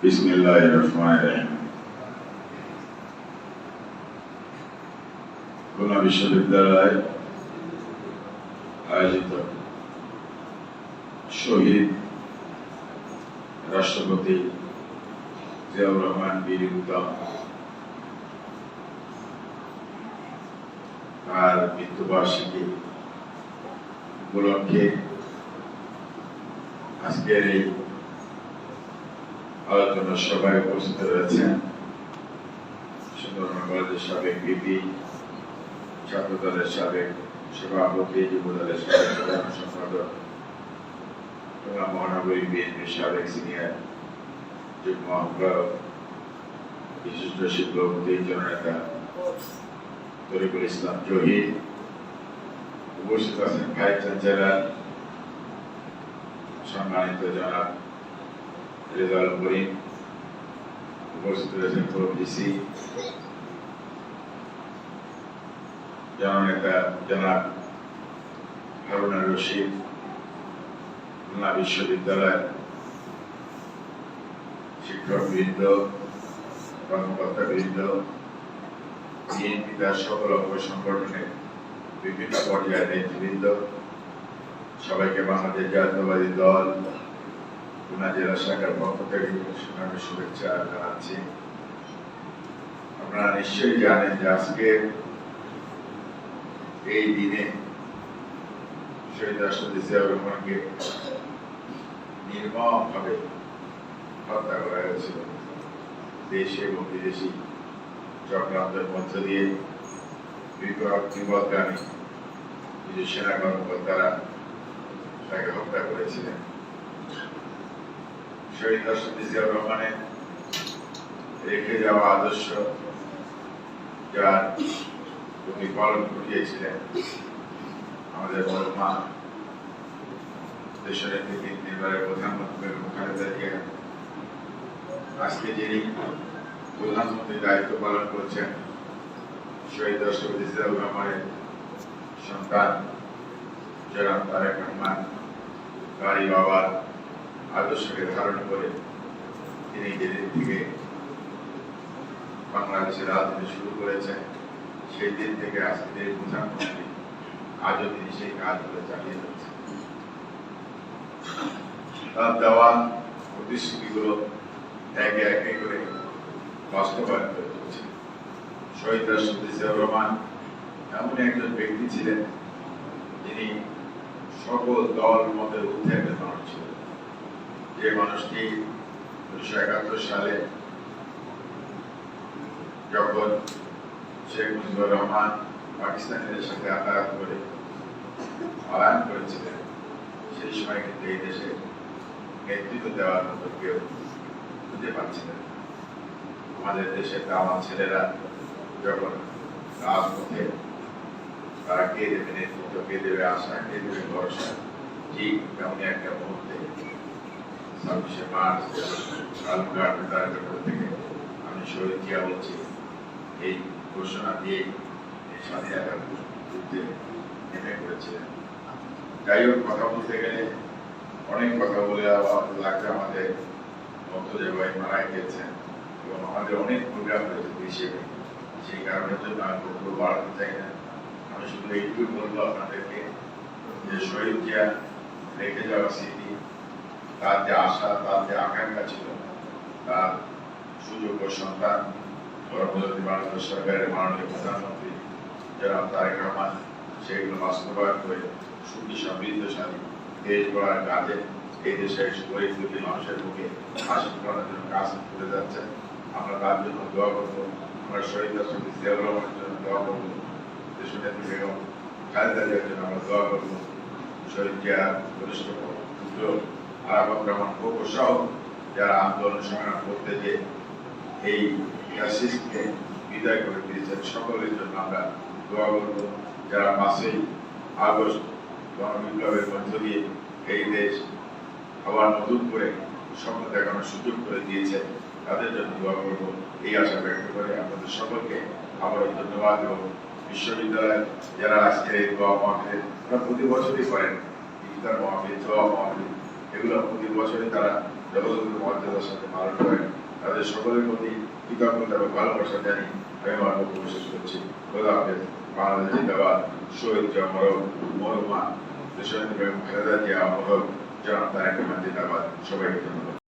বিসমিল্লাহিররহমানিররহিম। খুলনা বিশ্ববিদ্যালয় আয়োজিত শহীদ রাষ্ট্রপতি জিয়াউর রহমান বীর উত্তম আর মৃত্যুবার্ষিকী উপলক্ষে আজকের এই আলোচনা সভায় উপস্থিত রয়েছেন সুন্দরবন কলেজের সাবেক ভিপি, ছাত্র দলের সাবেক সভাপতি, যুব দলের সাবেক সাধারণ সম্পাদক, খুলনা মহানগরী বিএনপির সাবেক সিনিয়র যুগ্ম আহ্বায়ক, বিশিষ্ট শিল্পপতি জননেতা তরিকুল ইসলাম জহির, উপস্থিত আছেন ভাইস চ্যান্সেলর সম্মানিত জনাব রেজাউল করিম, উপস্থিত রয়েছেন প্রভিসি জননেতা জনাব হারুন আর রশিদ, খুলনা বিশ্ববিদ্যালয়ের শিক্ষকবৃন্দ, কর্মকর্তাবৃন্দ, বিএনপি তার সকল অঙ্গ সংগঠনের বিভিন্ন পর্যায়ের নেতৃবৃন্দ, সবাইকে বাংলাদেশ জাতীয়তাবাদী দল খুলনা জেলা শাখার পক্ষ থেকে শুভেচ্ছা জানাচ্ছি। আপনারা নিশ্চয়ই জানেন যে আজকে এই দিনে শহীদ রাষ্ট্রপতি জিয়াউর রহমানকে নির্মমভাবে হত্যা করা হয়েছিল। দেশে এবং বিদেশি চক্রান্তের মধ্য দিয়ে বিপদগামী কিছু সেনা কর্মকর্তারা তাকে হত্যা করেছিলেন। শহীদ রাষ্ট্রপতি জিয়াউর রহমানের রেখে যাওয়া আদর্শ, যার প্রতিফলন ঘটিয়েছিলেন আমাদের বড় মা দেশনেত্রী তিনবারের প্রধানমন্ত্রী খালেদা জিয়া, আজকে যিনি প্রধানমন্ত্রীর দায়িত্ব পালন করছেন শহীদ রাষ্ট্রপতি জিয়াউর রহমানের সন্তান জনাব তারেক রহমান, তারই বাবার আদর্শকে ধারণ করে তিনি যেদিন থেকে বাংলাদেশের রাজনীতি শুরু করেছেন সেই দিন থেকে আজকের প্রধানমন্ত্রী আজও তিনি সেই কাজগুলো চালিয়ে যাচ্ছেন। তার দেওয়া প্রতিশ্রুতিগুলো একে একে করে বাস্তবায়ন করে চলছে। শহীদ রাষ্ট্রপতি জিয়াউর রহমান এমন একজন ব্যক্তি ছিলেন যিনি সকল দল মতের ঊর্ধ্বে একজন মানুষ ছিলেন। যে মানুষটি 1971 সালে যখন শেখ মুজিবুর রহমান পাকিস্তানিদের সাথে আঘাত করে পলায়ন করেছিলেন, সেই সময় কিন্তু এই দেশে নেতৃত্ব দেওয়ার মতো কেউ খুঁজে পাচ্ছিলেন। আমাদের দেশের আমার ছেলেরা যখন রাজপথে তারা কে দেবে নেতৃত্ব, কে দেবে আশা, কে দেবে ভরসা, ঠিক তেমনি একটা মুহূর্তে 26শে মার্চ থেকে আমি শহীদ জিয়া বলছি এই ঘোষণা দিয়ে এই স্বাধীনতার যুদ্ধে নেমে পড়েছিলেন। যাই হোক, কথা বলতে গেলে অনেক কথা বলে লাগবে। আমাদের বক্তব্য ভাই মারা গিয়েছেন এবং আমাদের অনেক প্রোগ্রাম রয়েছে দেশে, সেই কারণের জন্য আমি বক্তব্য বাড়াতে চাই না। আমি শুধু এইটুকু বলবো আপনাদেরকে যে শহীদ জিয়া রেখে যাওয়া স্মৃতি, তার যে আশা, তার যে আকাঙ্ক্ষা ছিল, তার সুযোগ্য সন্তান পরবর্তী বাংলাদেশ সরকারের মাননীয় প্রধানমন্ত্রী জনাব তারেক রহমান সেগুলো বাস্তবায়ন করে সুখী সমৃদ্ধশালী দেশ গড়ার কাজে এই দেশের গরিব দুঃখী মানুষের মুখে হাসি ফোটানোর জন্য কাজ করে যাচ্ছেন। আমরা তার জন্য দোয়া করবো। আমরা শহীদ রাষ্ট্রপতি জিয়াউর রহমানের জন্য দোয়া করবো। দেশনেত্রী বেগম খালেদা জিয়ার জন্য আমরা দোয়া করবো। শহীদ জিয়ার ঘনিষ্ঠ পুত্র আরাফাত রহমান খোকন সহ যারা আন্দোলন সংগ্রাম করতে যে এই ফ্যাসিস্টকে বিদায় করে দিয়েছেন, সকলের জন্য আমরা দোয়া করব। যারা 5ই আগস্ট গণবিপ্লবের মধ্য দিয়ে এই দেশ আবার নতুন করে স্বপ্ন দেখানোর সুযোগ করে দিয়েছে, তাদের জন্য দোয়া করব। এই আশা ব্যক্ত করে আপনাদের সকলকে আবারও ধন্যবাদ। এবং বিশ্ববিদ্যালয়ের যারা আজকের এই দোয়া মাহফিল প্রতি বছরই করেন, ইফতার মাহফিল, দোয়া মাহফিল, এগুলো প্রতি বছরই তারা যথাযথ মর্যাদার সাথে পালন করেন, তাদের সকলের প্রতি কৃতজ্ঞতা এবং ভালোবাসা জানি আমি আমার বক্তব্য শেষ করছি। খোদা হাফেজ। বাংলাদেশ জিন্দাবাদ। শহীদ জিয়া মরণ, মরহুমা দেশনেত্রী বেগম খালেদা জিয়া মরণ, জনাব তারেক রহমান জিন্দাবাদ। সবাইকে ধন্যবাদ।